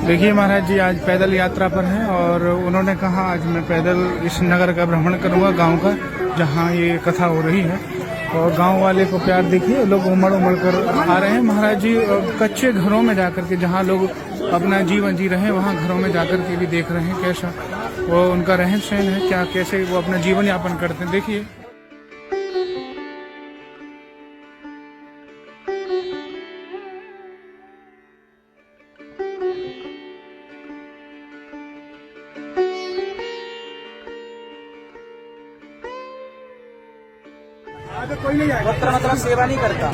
देखिए महाराज जी आज पैदल यात्रा पर हैं और उन्होंने कहा आज मैं पैदल इस नगर का भ्रमण करूंगा, गांव का, जहां ये कथा हो रही है। और गांव वाले को प्यार देखिए, लोग उमड़ उमड़ कर आ रहे हैं महाराज जी। कच्चे घरों में जाकर के, जहां लोग अपना जीवन जी रहे हैं, वहां घरों में जाकर के भी देख रहे हैं कैसा वो उनका रहन सहन है, क्या कैसे वो अपना जीवन यापन करते हैं। देखिए कोई नहीं जाएगा, मतलब सेवा नहीं करता,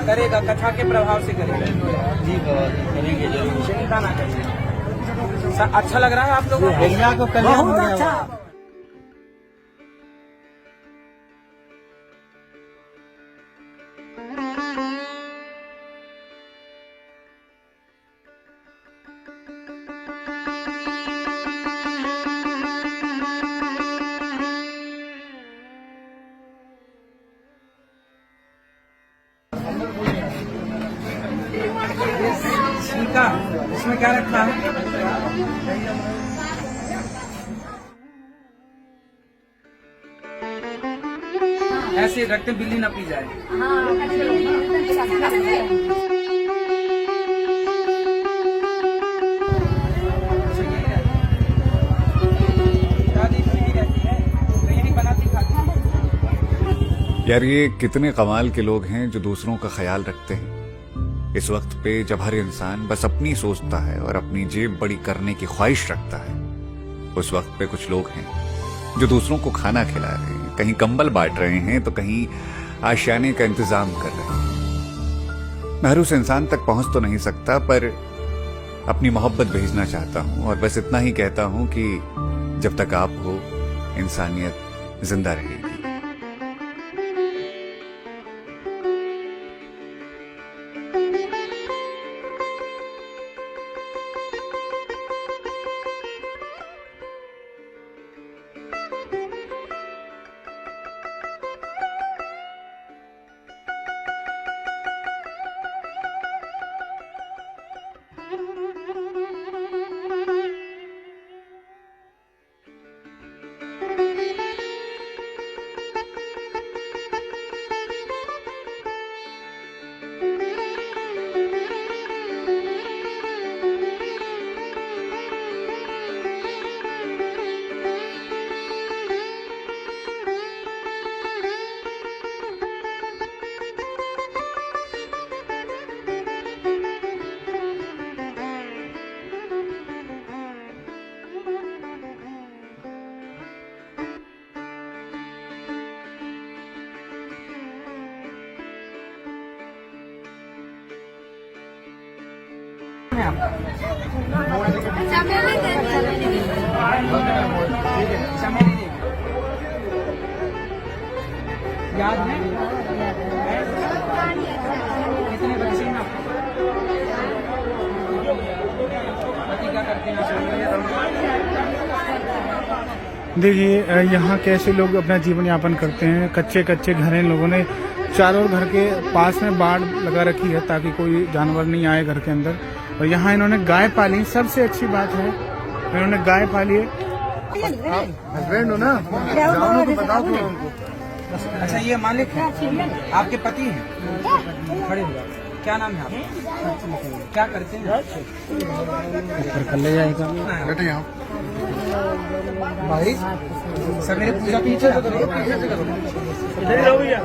करेगा कथा के प्रभाव से करेगा जी, करेंगे जरूर, चिंता ना करिए। अच्छा लग रहा है आप लोगों को? बहुत अच्छा। छिलका इसमें क्या रखा है? ऐसे रखते बिल्ली न पी जाए। यार ये कितने कमाल के लोग हैं जो दूसरों का ख्याल रखते हैं इस वक्त पे जब हर इंसान बस अपनी सोचता है और अपनी जेब बड़ी करने की ख्वाहिश रखता है। उस वक्त पे कुछ लोग हैं जो दूसरों को खाना खिला रहे हैं, कहीं कंबल बांट रहे हैं तो कहीं आशियाने का इंतजाम कर रहे हैं। मैं हर उस इंसान तक पहुंच तो नहीं सकता, पर अपनी मोहब्बत भेजना चाहता हूं और बस इतना ही कहता हूं कि जब तक आप हो इंसानियत जिंदा रहेगी। याद है कितने बच्चे हैं आप? पति क्या करते हैं? देखिए यहाँ कैसे लोग अपना जीवन यापन करते हैं। कच्चे कच्चे घर हैं, लोगों ने चारों घर के पास में बाड़ लगा रखी है ताकि कोई जानवर नहीं आए घर के अंदर। और यहाँ इन्होंने गाय पाली, सबसे अच्छी बात है इन्होंने गाय पाली है। हस्बैंड हो ना, जाओ तो बताओ उनको। अच्छा ये मालिक है, आपके पति हैं? खड़े हो जाओ। क्या नाम है आपका? क्या करते हैं? ऊपर कर ले जाएगा बेटा यहाँ भाई। सर मेरे पूजा पीछे से करो, पीछे से करो, इधर ही रहो भैया।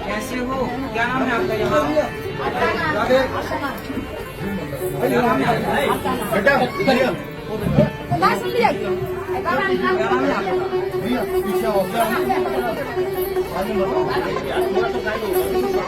कैसे हो? क्या नाम है आपका? यहाँ बेटा क्या नाम है आपका? भैया पीछे आओ क्या